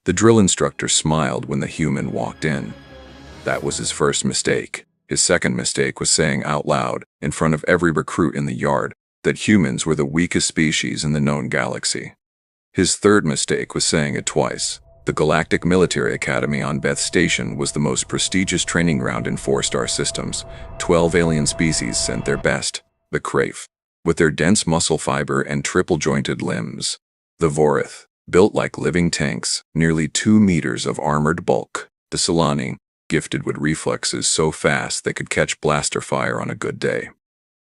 The drill instructor smiled when the human walked in. That was his first mistake. His second mistake was saying out loud, in front of every recruit in the yard, that humans were the weakest species in the known galaxy. His third mistake was saying it twice. The Galactic Military Academy on Beth Station was the most prestigious training ground in 4-star systems. 12 alien species sent their best, the Crayf, with their dense muscle fiber and triple-jointed limbs. The Vorith, built like living tanks, nearly 2 meters of armored bulk. The Solani, gifted with reflexes so fast they could catch blaster fire on a good day.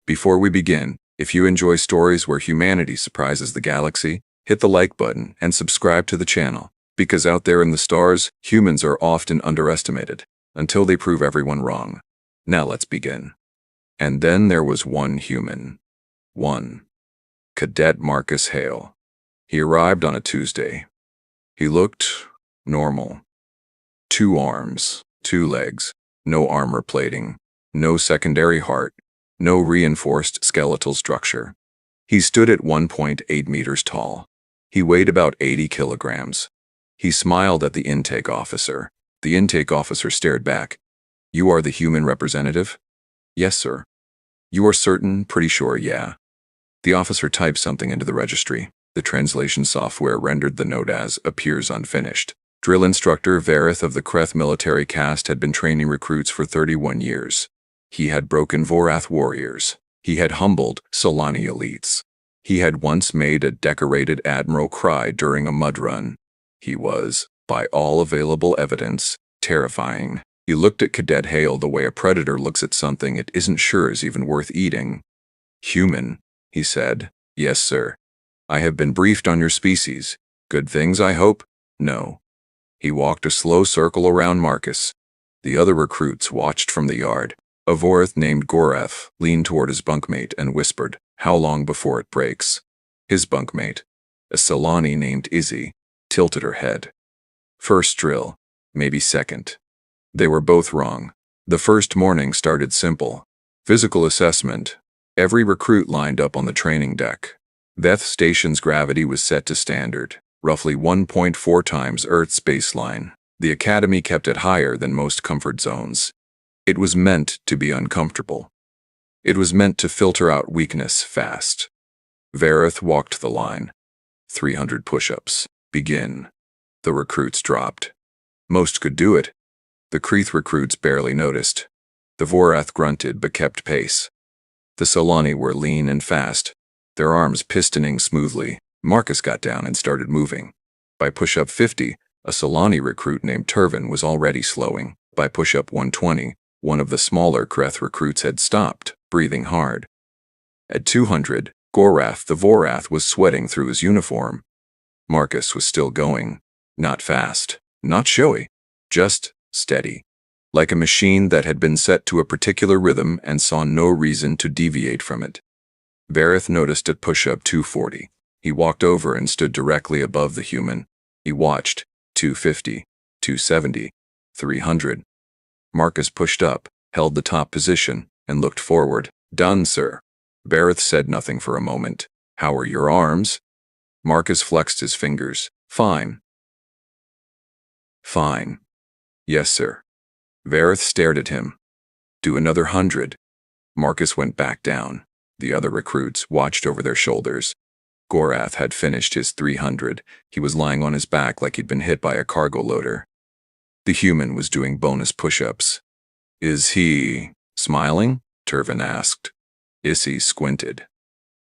Before we begin, if you enjoy stories where humanity surprises the galaxy, hit the like button and subscribe to the channel. Because out there in the stars, humans are often underestimated, until they prove everyone wrong. Now let's begin. And then there was one human. One. Cadet Marcus Hale. He arrived on a Tuesday. He looked normal. 2 arms, 2 legs, no armor plating, no secondary heart, no reinforced skeletal structure. He stood at 1.8 meters tall. He weighed about 80 kilograms. He smiled at the intake officer. The intake officer stared back. "You are the human representative?" "Yes, sir." "You are certain?" "Pretty sure, yeah." The officer typed something into the registry. The translation software rendered the note as "appears unfinished." Drill instructor Verith of the Kreth military caste had been training recruits for 31 years. He had broken Vorath warriors. He had humbled Solani elites. He had once made a decorated admiral cry during a mud run. He was, by all available evidence, terrifying. He looked at Cadet Hale the way a predator looks at something it isn't sure is even worth eating. "Human," he said. "Yes, sir. I have been briefed on your species. Good things, I hope?" "No." He walked a slow circle around Marcus. The other recruits watched from the yard. A Vorith named Gorath leaned toward his bunkmate and whispered, "How long before it breaks?" His bunkmate, a Solani named Izzy, tilted her head. "First drill, maybe second." They were both wrong. The first morning started simple. Physical assessment. Every recruit lined up on the training deck. Beth Station's gravity was set to standard, roughly 1.4 times Earth's baseline. The Academy kept it higher than most comfort zones. It was meant to be uncomfortable. It was meant to filter out weakness fast. Verith walked the line. 300 push-ups. Begin. The recruits dropped. Most could do it. The Kreth recruits barely noticed. The Vorath grunted but kept pace. The Solani were lean and fast, their arms pistoning smoothly. Marcus got down and started moving. By push-up 50, a Solani recruit named Turvin was already slowing. By push-up 120, one of the smaller Kreth recruits had stopped, breathing hard. At 200, Gorath the Vorath was sweating through his uniform. Marcus was still going. Not fast, not showy, just steady. Like a machine that had been set to a particular rhythm and saw no reason to deviate from it. Verith noticed at push-up 240. He walked over and stood directly above the human. He watched. 250, 270, 300. Marcus pushed up, held the top position, and looked forward. "Done, sir." Verith said nothing for a moment. "How are your arms?" Marcus flexed his fingers. "Fine." "Fine." "Yes, sir." Verith stared at him. "Do another 100. Marcus went back down. The other recruits watched over their shoulders. Gorath had finished his 300. He was lying on his back like he'd been hit by a cargo loader. The human was doing bonus push-ups. "Is he smiling?" Turvin asked. Izzy squinted.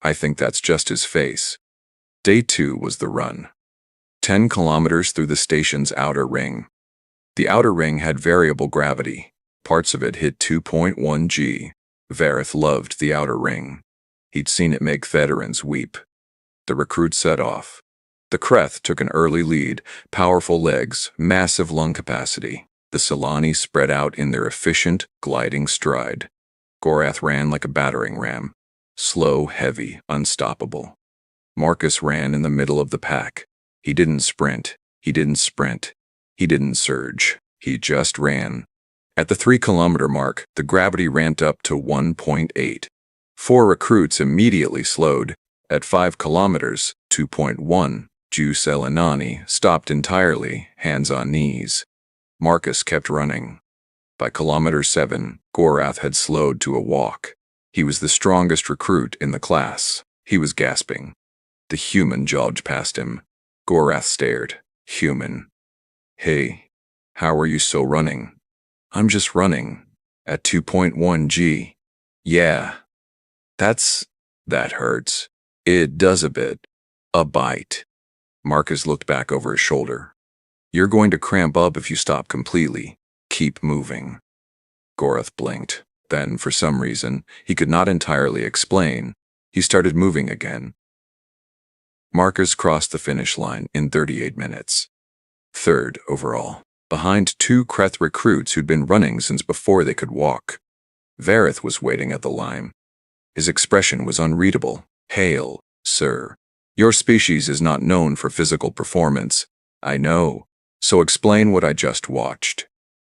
"I think that's just his face." Day 2 was the run. 10 kilometers through the station's outer ring. The outer ring had variable gravity. Parts of it hit 2.1 G. Verith loved the outer ring. He'd seen it make veterans weep. The recruits set off. The Kreth took an early lead, powerful legs, massive lung capacity. The Solani spread out in their efficient, gliding stride. Gorath ran like a battering ram. Slow, heavy, unstoppable. Marcus ran in the middle of the pack. He didn't sprint. He didn't sprint. He didn't surge. He just ran. At the 3-kilometer mark, the gravity ramped up to 1.8. 4 recruits immediately slowed. At 5 kilometers, 2.1. Jusel and Nani stopped entirely, hands on knees. Marcus kept running. By kilometer 7, Gorath had slowed to a walk. He was the strongest recruit in the class. He was gasping. The human jogged past him. Gorath stared. Human. Hey, how are you so running? I'm just running. At 2.1 G. Yeah. That hurts. It does a bit. A bite. Marcus looked back over his shoulder. You're going to cramp up if you stop completely. Keep moving. Gorath blinked. Then, for some reason, he could not entirely explain, he started moving again. Marcus crossed the finish line in 38 minutes. Third overall, behind 2 Kreth recruits who'd been running since before they could walk. Vareth was waiting at the line. His expression was unreadable. Hail, sir. Your species is not known for physical performance. I know. So explain what I just watched.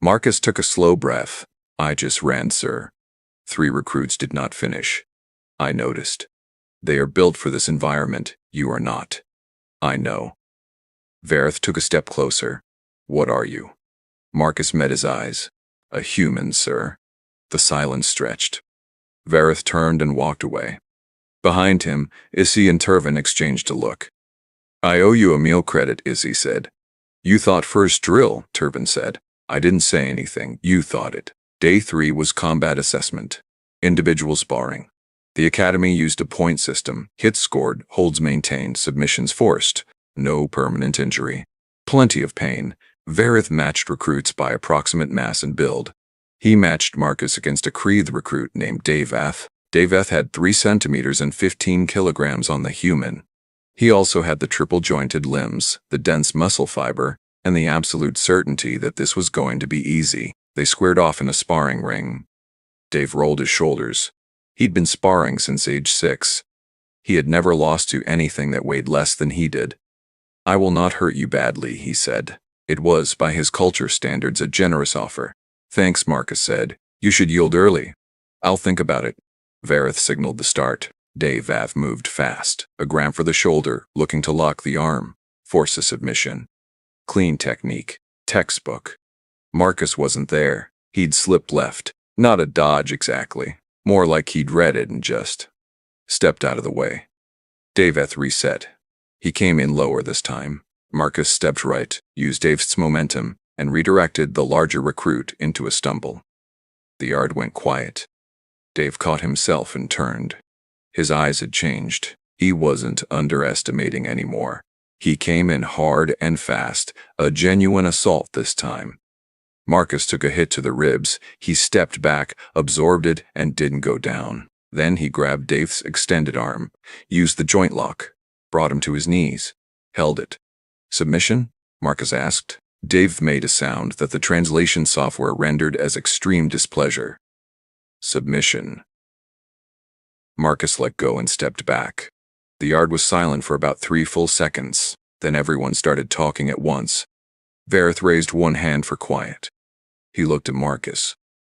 Marcus took a slow breath. I just ran, sir. 3 recruits did not finish. I noticed. They are built for this environment. You are not. I know. Vareth took a step closer. What are you? Marcus met his eyes. A human, sir. The silence stretched. Vareth turned and walked away. Behind him, Issy and Turvin exchanged a look. I owe you a meal credit, Issy said. You thought first drill, Turvin said. I didn't say anything. You thought it. Day 3 was combat assessment. Individual sparring. The academy used a point system. Hits scored, holds maintained, submissions forced. No permanent injury. Plenty of pain. Vareth matched recruits by approximate mass and build. He matched Marcus against a Kreeth recruit named Daveth. Daveth had 3 centimeters and 15 kilograms on the human. He also had the triple-jointed limbs, the dense muscle fiber, and the absolute certainty that this was going to be easy. They squared off in a sparring ring. Dave rolled his shoulders. He'd been sparring since age 6. He had never lost to anything that weighed less than he did. I will not hurt you badly, he said. It was, by his culture standards, a generous offer. Thanks, Marcus said. You should yield early. I'll think about it. Vareth signaled the start. Daveth moved fast, a gram for the shoulder, looking to lock the arm. Force a submission. Clean technique. Textbook. Marcus wasn't there. He'd slipped left. Not a dodge exactly. More like he'd read it and just stepped out of the way. Daveth reset. He came in lower this time. Marcus stepped right, used Daveth's momentum, and redirected the larger recruit into a stumble. The yard went quiet. Dave caught himself and turned. His eyes had changed. He wasn't underestimating anymore. He came in hard and fast, a genuine assault this time. Marcus took a hit to the ribs. He stepped back, absorbed it, and didn't go down. Then he grabbed Dave's extended arm, used the joint lock, brought him to his knees, held it. Submission? Marcus asked. Dave made a sound that the translation software rendered as extreme displeasure. Submission. Marcus let go and stepped back. The yard was silent for about 3 full seconds. Then everyone started talking at once. Vareth raised one hand for quiet. He looked at Marcus.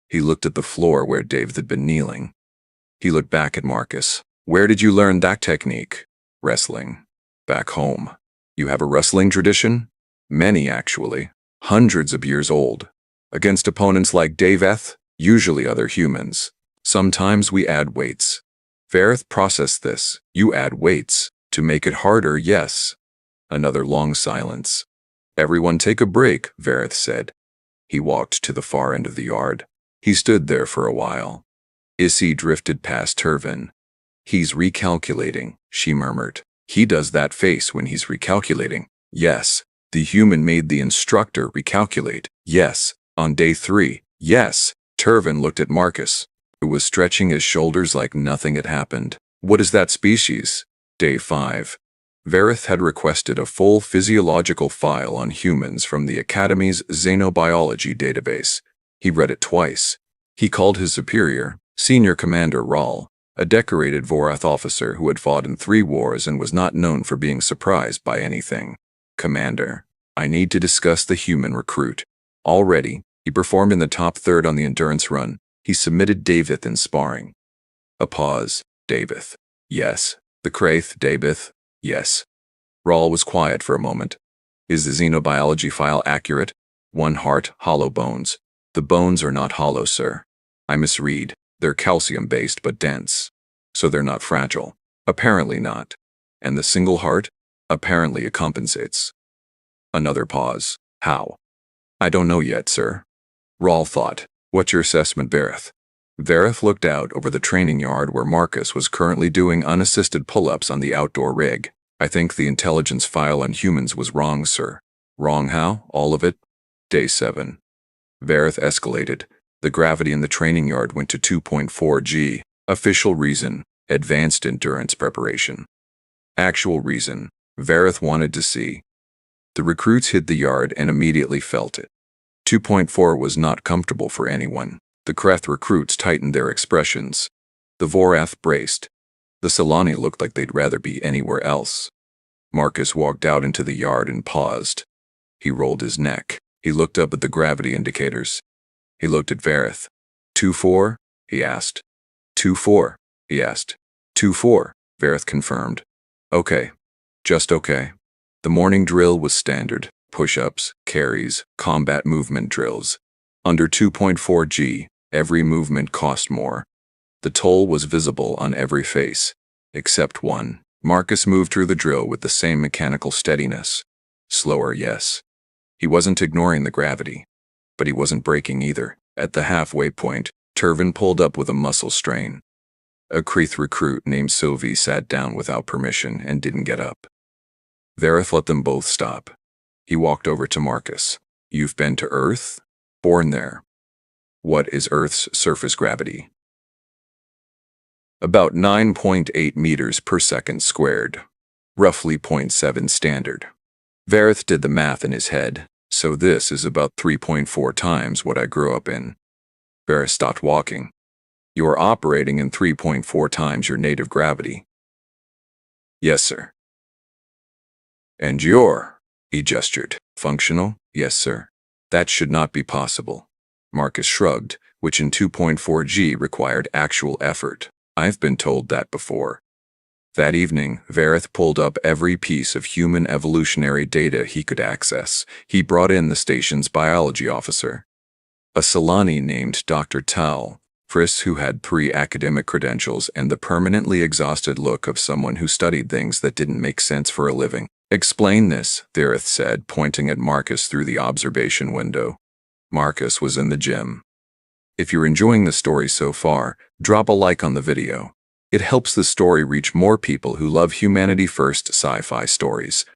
He looked at the floor where Dave had been kneeling. He looked back at Marcus. Where did you learn that technique? Wrestling. Back home. You have a wrestling tradition? Many, actually. Hundreds of years old. Against opponents like Daveth, usually other humans. Sometimes we add weights. Vareth processed this. You add weights. To make it harder, yes. Another long silence. Everyone take a break, Vareth said. He walked to the far end of the yard. He stood there for a while. Issy drifted past Turvin. He's recalculating, she murmured. He does that face when he's recalculating. Yes. The human made the instructor recalculate. Yes. On day 3. Yes. Turvin looked at Marcus, who was stretching his shoulders like nothing had happened. What is that species? Day 5. Vareth had requested a full physiological file on humans from the Academy's xenobiology database. He read it twice. He called his superior, Senior Commander Rahl, a decorated Vorath officer who had fought in 3 wars and was not known for being surprised by anything. Commander, I need to discuss the human recruit. Already, he performed in the top third on the endurance run. He submitted Daveth in sparring. A pause. Daveth. Yes. The Kreeth, Daveth. Yes. Rawl was quiet for a moment. Is the xenobiology file accurate? One heart, hollow bones. The bones are not hollow, sir. I misread. They're calcium-based but dense. So they're not fragile. Apparently not. And the single heart? Apparently it compensates. Another pause. How? I don't know yet, sir. Rawl thought. What's your assessment, Verith? Verith looked out over the training yard where Marcus was currently doing unassisted pull-ups on the outdoor rig. I think the intelligence file on humans was wrong, sir. Wrong how? All of it? Day 7. Verith escalated. The gravity in the training yard went to 2.4 G. Official reason, advanced endurance preparation. Actual reason, Verith wanted to see. The recruits hit the yard and immediately felt it. 2.4 was not comfortable for anyone. The Kreth recruits tightened their expressions. The Vorath braced. The Solani looked like they'd rather be anywhere else. Marcus walked out into the yard and paused. He rolled his neck. He looked up at the gravity indicators. He looked at Verith. 2.4? He asked. 2.4? He asked. 2.4, Verith confirmed. Okay. Just okay. The morning drill was standard. Push-ups, carries, combat movement drills. Under 2.4 G, every movement cost more. The toll was visible on every face, except one. Marcus moved through the drill with the same mechanical steadiness. Slower, yes. He wasn't ignoring the gravity, but he wasn't braking either. At the halfway point, Turvin pulled up with a muscle strain. A Kreth recruit named Sylvie sat down without permission and didn't get up. Verith let them both stop. He walked over to Marcus. You've been to Earth? Born there. What is Earth's surface gravity? About 9.8 meters per second squared. Roughly 0.7 standard. Verith did the math in his head, so this is about 3.4 times what I grew up in. Verith stopped walking. You are operating in 3.4 times your native gravity. Yes, sir. And you're, he gestured, functional? Yes, sir. That should not be possible. Marcus shrugged, which in 2.4 G required actual effort. I've been told that before. That evening, Verith pulled up every piece of human evolutionary data he could access. He brought in the station's biology officer, a Solani named Dr. Tal, Friss, who had pre-academic credentials and the permanently exhausted look of someone who studied things that didn't make sense for a living. Explain this, Verith said, pointing at Marcus through the observation window. Marcus was in the gym. If you're enjoying the story so far, drop a like on the video. It helps the story reach more people who love humanity-first sci-fi stories.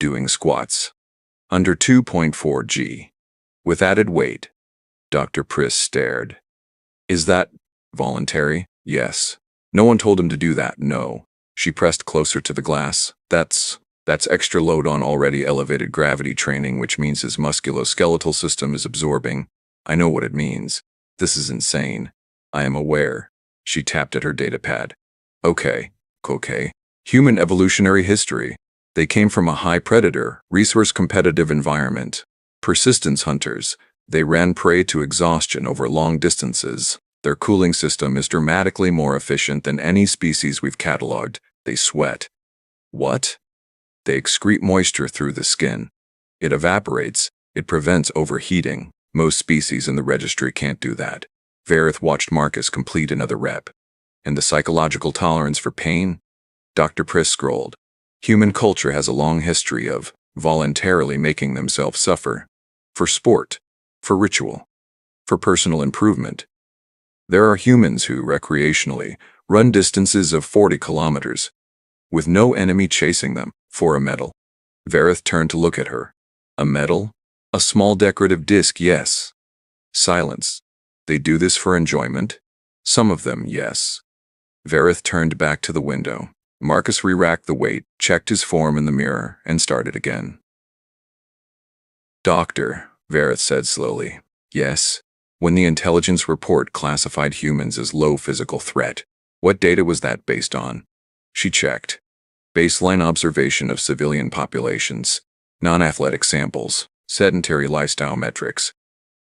Doing squats. Under 2.4 G. With added weight. Dr. Priss stared. Is that voluntary? Yes. No one told him to do that, no. She pressed closer to the glass. That's extra load on already elevated gravity training, which means his musculoskeletal system is absorbing. I know what it means. This is insane. I am aware. She tapped at her datapad. Okay. Human evolutionary history. They came from a high predator, resource-competitive environment. Persistence hunters. They ran prey to exhaustion over long distances. Their cooling system is dramatically more efficient than any species we've cataloged. They sweat. What? They excrete moisture through the skin. It evaporates. It prevents overheating. Most species in the registry can't do that. Verith watched Marcus complete another rep. And the psychological tolerance for pain? Dr. Priss scrolled. Human culture has a long history of voluntarily making themselves suffer. For sport. For ritual. For personal improvement. There are humans who, recreationally, run distances of 40 kilometers, with no enemy chasing them, for a medal. Verith turned to look at her. A medal? A small decorative disc, yes. Silence. They do this for enjoyment? Some of them, yes. Verith turned back to the window. Marcus re-racked the weight, checked his form in the mirror, and started again. Doctor, Verith said slowly. Yes. When the intelligence report classified humans as low physical threat, what data was that based on? She checked. Baseline observation of civilian populations, non-athletic samples, sedentary lifestyle metrics.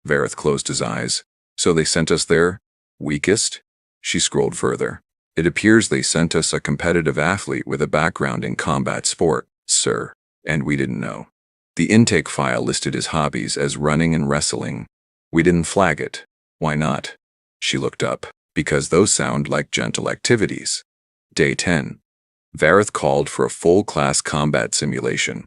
Verith closed his eyes. So they sent us there? Weakest? She scrolled further. It appears they sent us a competitive athlete with a background in combat sport, sir, and we didn't know. The intake file listed his hobbies as running and wrestling. We didn't flag it. Why not? She looked up. Because those sound like gentle activities. Day 10. Vareth called for a full-class combat simulation.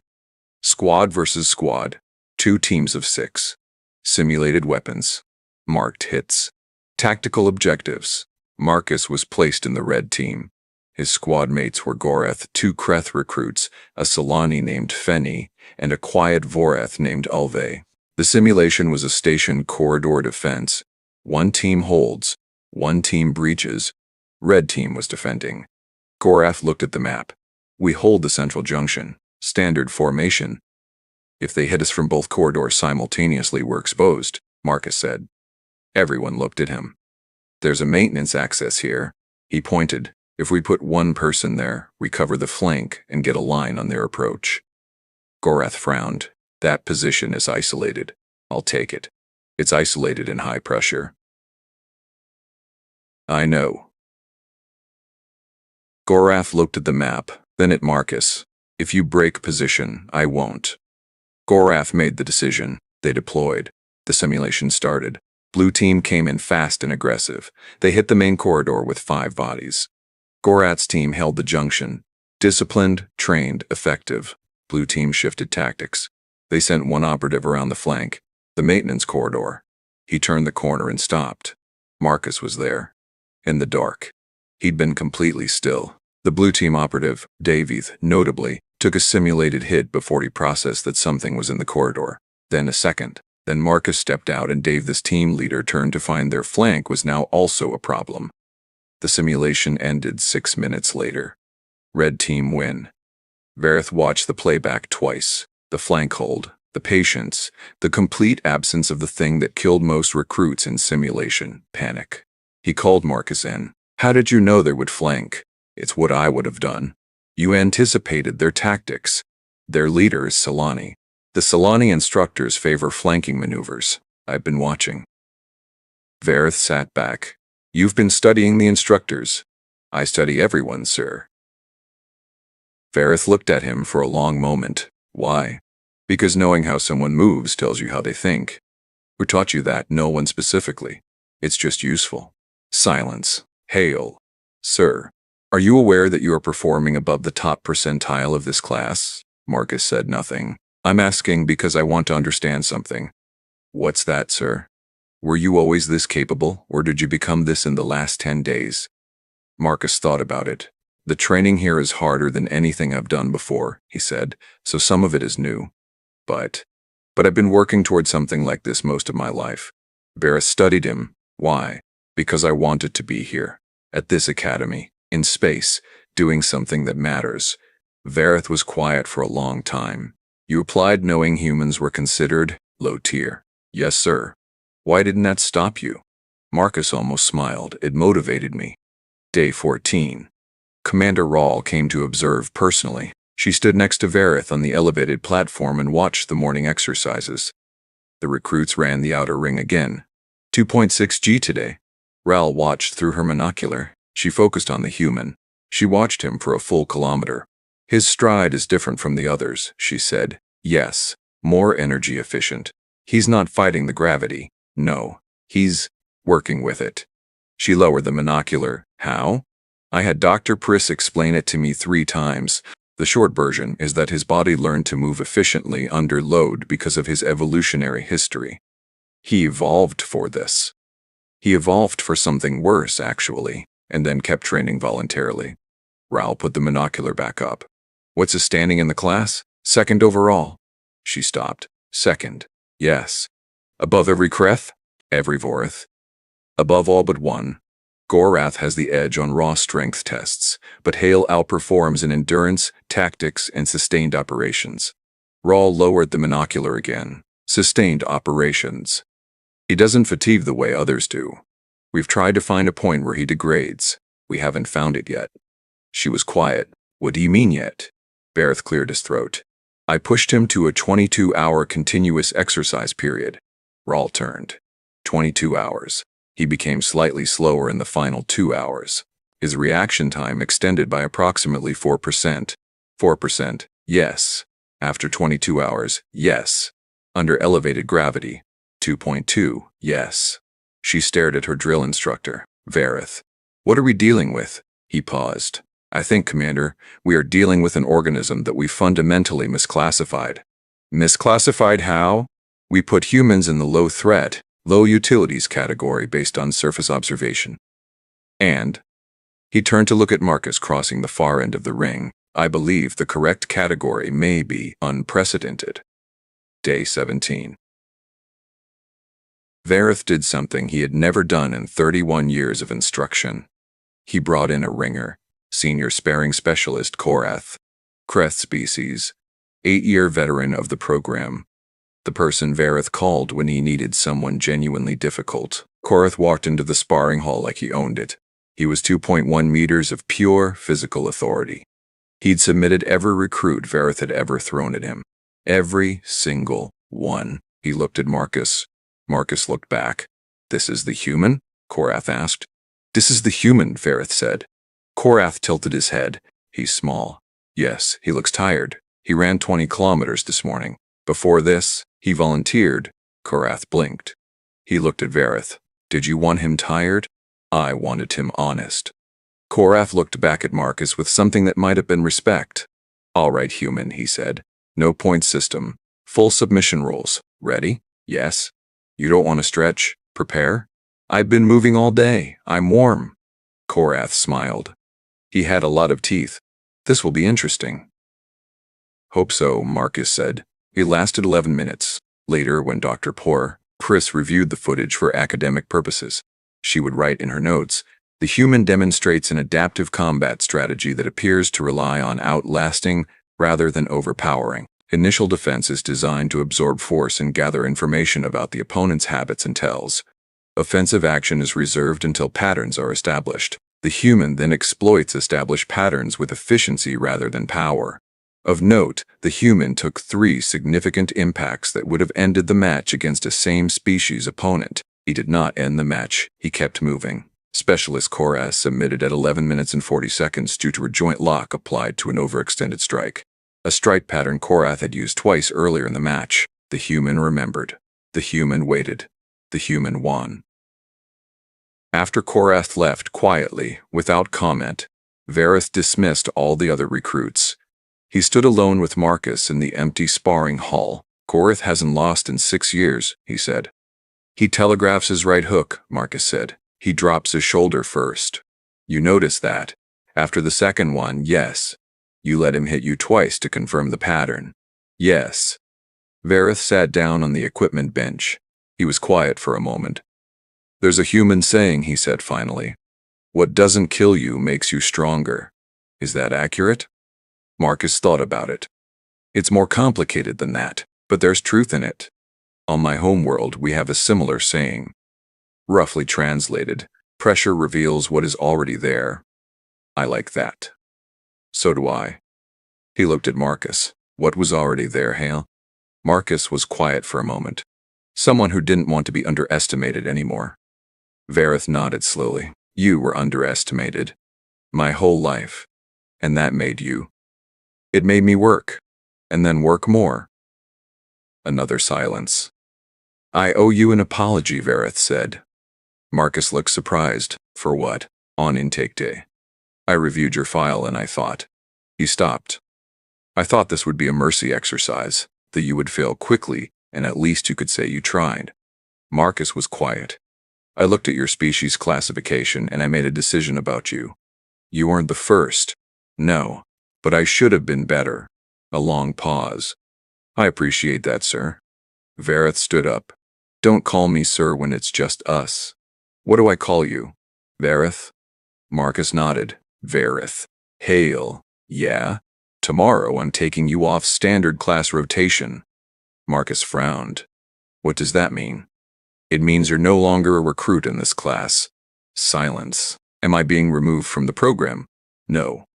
Squad versus squad. 2 teams of 6. Simulated weapons. Marked hits. Tactical objectives. Marcus was placed in the red team. His squad mates were Goreth, 2 Kreth recruits, a Solani named Feni, and a quiet Voreth named Ulve. The simulation was a station corridor defense. 1 team holds, 1 team breaches. Red team was defending. Goreth looked at the map. We hold the central junction. Standard formation. If they hit us from both corridors simultaneously, we're exposed, Marcus said. Everyone looked at him. There's a maintenance access here. He pointed. If we put 1 person there, we cover the flank and get a line on their approach. Goreth frowned. That position is isolated. I'll take it. It's isolated in high pressure. I know. Goreth looked at the map, then at Marcus. If you break position, I won't. Goreth made the decision. They deployed. The simulation started. Blue team came in fast and aggressive. They hit the main corridor with 5 bodies. Goreth's team held the junction. Disciplined, trained, effective. Blue team shifted tactics. They sent 1 operative around the flank, the maintenance corridor. He turned the corner and stopped. Marcus was there. In the dark. He'd been completely still. The blue team operative, Davies, notably, took a simulated hit before he processed that something was in the corridor. Then a second. Then Marcus stepped out and Davies' team leader turned to find their flank was now also a problem. The simulation ended 6 minutes later. Red team win. Vareth watched the playback twice. The flank hold, the patience, the complete absence of the thing that killed most recruits in simulation, panic. He called Marcus in. How did you know they would flank? It's what I would have done. You anticipated their tactics. Their leader is Solani. The Solani instructors favor flanking maneuvers. I've been watching. Vareth sat back. You've been studying the instructors. I study everyone, sir. Vareth looked at him for a long moment. Why? Because knowing how someone moves tells you how they think. Who taught you that? No one specifically. It's just useful. Silence. Hail. Sir, are you aware that you are performing above the top percentile of this class? Marcus said nothing. I'm asking because I want to understand something. What's that, sir? Were you always this capable, or did you become this in the last 10 days? Marcus thought about it. The training here is harder than anything I've done before, he said, so some of it is new. But I've been working toward something like this most of my life. Vareth studied him. Why? Because I wanted to be here, at this academy, in space, doing something that matters. Vareth was quiet for a long time. You applied knowing humans were considered low tier. Yes, sir. Why didn't that stop you? Marcus almost smiled. It motivated me. Day 14. Commander Rawl came to observe personally. She stood next to Vareth on the elevated platform and watched the morning exercises. The recruits ran the outer ring again. 2.6 G today. Rawl watched through her monocular. She focused on the human. She watched him for a full kilometer. His stride is different from the others, she said. Yes, more energy efficient. He's not fighting the gravity. No, he's working with it. She lowered the monocular. How? I had Dr. Priss explain it to me 3 times. The short version is that his body learned to move efficiently under load because of his evolutionary history. He evolved for this. He evolved for something worse, actually, and then kept training voluntarily. Rawl put the monocular back up. What's his standing in the class? 2nd overall. She stopped. 2nd. Yes. Above every Kreth? Every Voreth. Above all but 1. Goreth has the edge on raw strength tests, but Hale outperforms in endurance, tactics, and sustained operations. Rawl lowered the monocular again. Sustained operations. He doesn't fatigue the way others do. We've tried to find a point where he degrades. We haven't found it yet. She was quiet. What do you mean yet? Vareth cleared his throat. I pushed him to a 22-hour continuous exercise period. Rawl turned. 22 hours. He became slightly slower in the final 2 hours. His reaction time extended by approximately 4%. 4%, yes. After 22 hours, yes. Under elevated gravity, 2.2, yes. She stared at her drill instructor, Vareth. What are we dealing with? He paused. I think, Commander, we are dealing with an organism that we fundamentally misclassified. Misclassified how? We put humans in the low threat, low utilities category based on surface observation. And he turned to look at Marcus crossing the far end of the ring. I believe the correct category may be unprecedented. Day 17. Vareth did something he had never done in 31 years of instruction. He brought in a ringer, senior sparring specialist Korath, Kreth species, 8-year veteran of the program. The person Vareth called when he needed someone genuinely difficult. Korath walked into the sparring hall like he owned it. He was 2.1 meters of pure physical authority. He'd submitted every recruit Vareth had ever thrown at him. Every single one. He looked at Marcus. Marcus looked back. This is the human? Korath asked. This is the human, Vareth said. Korath tilted his head. He's small. Yes, he looks tired. He ran 20 kilometers this morning. Before this, he volunteered. Korath blinked. He looked at Vareth. Did you want him tired? I wanted him honest. Korath looked back at Marcus with something that might have been respect. All right, human, he said. No point system. Full submission rules. Ready? Yes. You don't want to stretch? Prepare? I've been moving all day. I'm warm. Korath smiled. He had a lot of teeth. This will be interesting. Hope so, Marcus said. It lasted 11 minutes. Later, when Dr. Pris reviewed the footage for academic purposes, she would write in her notes, the human demonstrates an adaptive combat strategy that appears to rely on outlasting rather than overpowering. Initial defense is designed to absorb force and gather information about the opponent's habits and tells. Offensive action is reserved until patterns are established. The human then exploits established patterns with efficiency rather than power. Of note, the human took 3 significant impacts that would have ended the match against a same-species opponent. He did not end the match. He kept moving. Specialist Korath submitted at 11 minutes and 40 seconds due to a joint lock applied to an overextended strike. A strike pattern Korath had used twice earlier in the match. The human remembered. The human waited. The human won. After Korath left quietly, without comment, Vareth dismissed all the other recruits. He stood alone with Marcus in the empty sparring hall. Korath hasn't lost in 6 years, he said. He telegraphs his right hook, Marcus said. He drops his shoulder first. You notice that. After the second one, yes. You let him hit you twice to confirm the pattern. Yes. Vareth sat down on the equipment bench. He was quiet for a moment. There's a human saying, he said finally. What doesn't kill you makes you stronger. Is that accurate? Marcus thought about it. It's more complicated than that, but there's truth in it. On my homeworld, we have a similar saying. Roughly translated, pressure reveals what is already there. I like that. So do I. He looked at Marcus. What was already there, Hale? Marcus was quiet for a moment. Someone who didn't want to be underestimated anymore. Vareth nodded slowly. You were underestimated. My whole life. And that made you. It made me work. And then work more. Another silence. I owe you an apology, Vareth said. Marcus looked surprised. For what? On intake day. I reviewed your file and I thought. He stopped. I thought this would be a mercy exercise, that you would fail quickly and at least you could say you tried. Marcus was quiet. I looked at your species classification and I made a decision about you. You weren't the first. No. But I should have been better. A long pause. I appreciate that, sir. Vareth stood up. Don't call me sir when it's just us. What do I call you? Vareth? Marcus nodded. Vareth. Hale. Yeah? Tomorrow I'm taking you off standard class rotation. Marcus frowned. What does that mean? It means you're no longer a recruit in this class. Silence. Am I being removed from the program? No.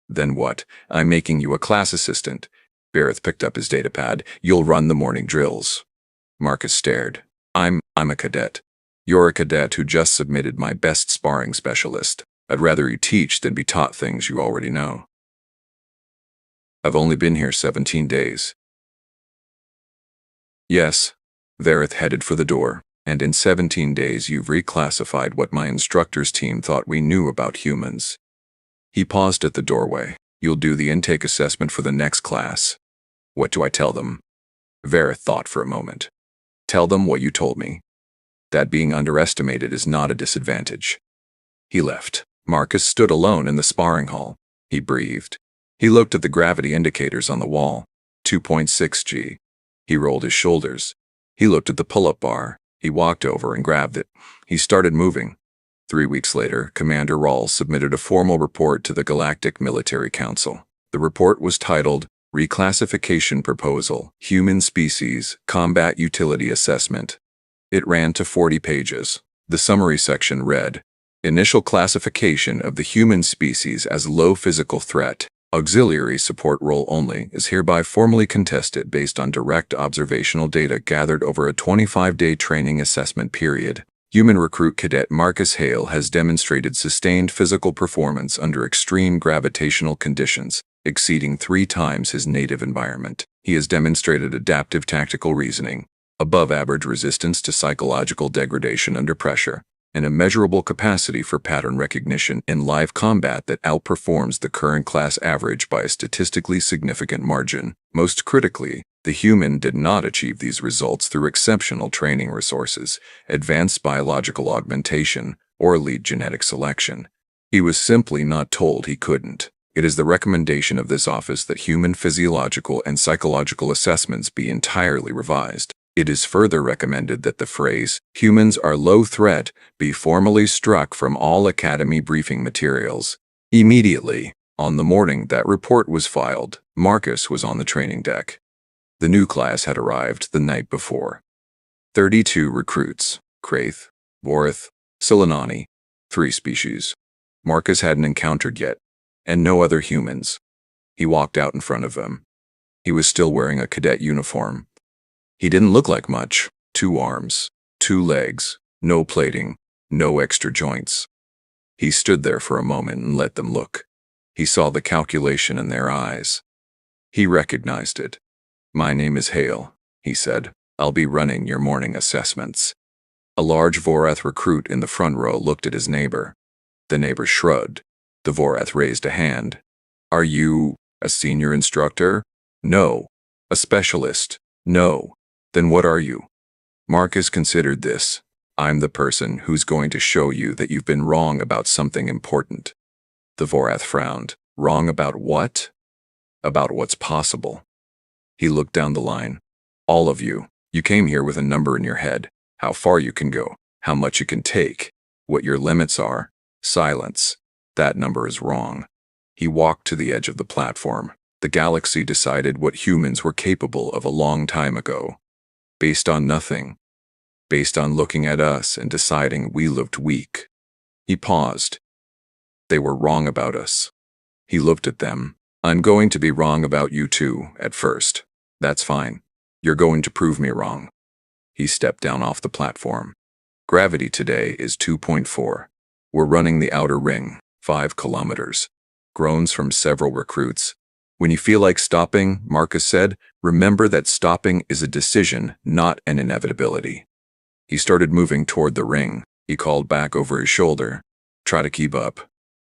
Then what? I'm making you a class assistant. Vareth picked up his datapad. You'll run the morning drills. Marcus stared. I'm a cadet. You're a cadet who just submitted my best sparring specialist. I'd rather you teach than be taught things you already know. I've only been here 17 days. Yes. Verith headed for the door. And in 17 days you've reclassified what my instructor's team thought we knew about humans. He paused at the doorway. You'll do the intake assessment for the next class. What do I tell them? Verith thought for a moment. Tell them what you told me. That being underestimated is not a disadvantage. He left. Marcus stood alone in the sparring hall. He breathed. He looked at the gravity indicators on the wall. 2.6 G. He rolled his shoulders. He looked at the pull-up bar. He walked over and grabbed it. He started moving. 3 weeks later, Commander Rawls submitted a formal report to the Galactic Military Council. The report was titled, Reclassification Proposal, Human Species, Combat Utility Assessment. It ran to 40 pages. The summary section read, Initial classification of the human species as low physical threat, auxiliary support role only, is hereby formally contested based on direct observational data gathered over a 25-day training assessment period. Human recruit Cadet Marcus Hale has demonstrated sustained physical performance under extreme gravitational conditions, exceeding 3 times his native environment. He has demonstrated adaptive tactical reasoning, above-average resistance to psychological degradation under pressure, and immeasurable capacity for pattern recognition in live combat that outperforms the current class average by a statistically significant margin. Most critically, the human did not achieve these results through exceptional training resources, advanced biological augmentation, or elite genetic selection. He was simply not told he couldn't. It is the recommendation of this office that human physiological and psychological assessments be entirely revised. It is further recommended that the phrase, humans are low threat, be formally struck from all Academy briefing materials. Immediately, on the morning that report was filed, Marcus was on the training deck. The new class had arrived the night before. 32 recruits, Kraith, Vorith, Silanani, 3 species. Marcus hadn't encountered yet, and no other humans. He walked out in front of them. He was still wearing a cadet uniform. He didn't look like much. 2 arms, 2 legs, no plating, no extra joints. He stood there for a moment and let them look. He saw the calculation in their eyes. He recognized it. My name is Hale, he said. I'll be running your morning assessments. A large Vorath recruit in the front row looked at his neighbor. The neighbor shrugged. The Vorath raised a hand. Are you a senior instructor? No. A specialist? No. Then what are you? Marcus considered this. I'm the person who's going to show you that you've been wrong about something important. The Vorath frowned. Wrong about what? About what's possible. He looked down the line. All of you. You came here with a number in your head. How far you can go. How much you can take. What your limits are. Silence. That number is wrong. He walked to the edge of the platform. The galaxy decided what humans were capable of a long time ago. Based on nothing. Based on looking at us and deciding we looked weak. He paused. They were wrong about us. He looked at them. I'm going to be wrong about you too, at first. That's fine. You're going to prove me wrong. He stepped down off the platform. Gravity today is 2.4. We're running the outer ring, 5 kilometers. Groans from several recruits. When you feel like stopping, Marcus said, remember that stopping is a decision, not an inevitability. He started moving toward the ring. He called back over his shoulder. Try to keep up.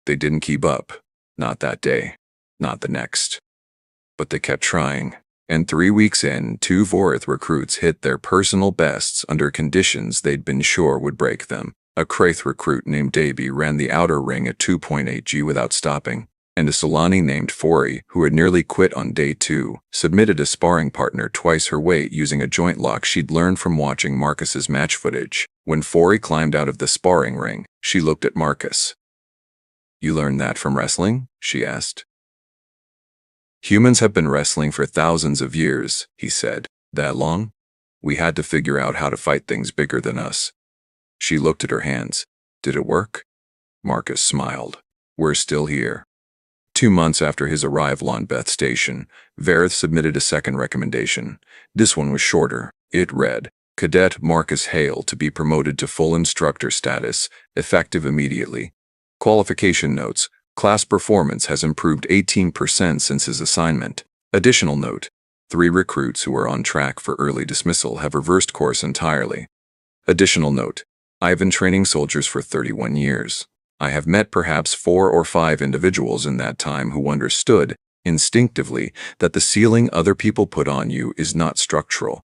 They didn't keep up. Not that day. Not the next. But they kept trying. And 3 weeks in, 2 Vorith recruits hit their personal bests under conditions they'd been sure would break them. A Kraith recruit named Davy ran the outer ring at 2.8 G without stopping. And a Solani named Fori, who had nearly quit on day 2, submitted a sparring partner twice her weight using a joint lock she'd learned from watching Marcus's match footage. When Fori climbed out of the sparring ring, she looked at Marcus. You learned that from wrestling? She asked. Humans have been wrestling for thousands of years, he said. That long? We had to figure out how to fight things bigger than us. She looked at her hands. Did it work? Marcus smiled. We're still here. 2 months after his arrival on Beth Station, Verith submitted a second recommendation. This one was shorter. It read, Cadet Marcus Hale to be promoted to full instructor status, effective immediately. Qualification notes. Class performance has improved 18% since his assignment. Additional note. 3 recruits who are on track for early dismissal have reversed course entirely. Additional note. I have been training soldiers for 31 years. I have met perhaps 4 or 5 individuals in that time who understood, instinctively, that the ceiling other people put on you is not structural.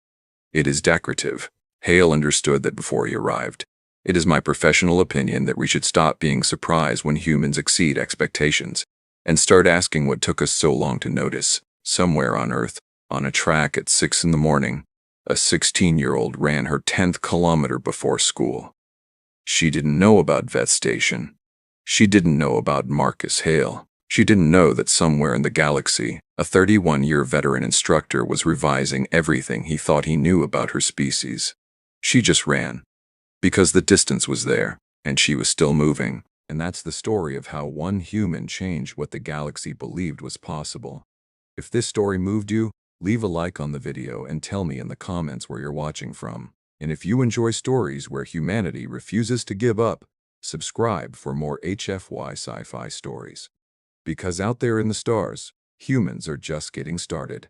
It is decorative. Hale understood that before he arrived. It is my professional opinion that we should stop being surprised when humans exceed expectations, and start asking what took us so long to notice. Somewhere on Earth, on a track at 6 in the morning, a 16-year-old ran her 10th kilometer before school. She didn't know about Vet Station. She didn't know about Marcus Hale. She didn't know that somewhere in the galaxy, a 31-year veteran instructor was revising everything he thought he knew about her species. She just ran. Because the distance was there, and she was still moving. And that's the story of how one human changed what the galaxy believed was possible. If this story moved you, leave a like on the video and tell me in the comments where you're watching from. And if you enjoy stories where humanity refuses to give up, subscribe for more HFY Sci-Fi stories. Because out there in the stars, humans are just getting started.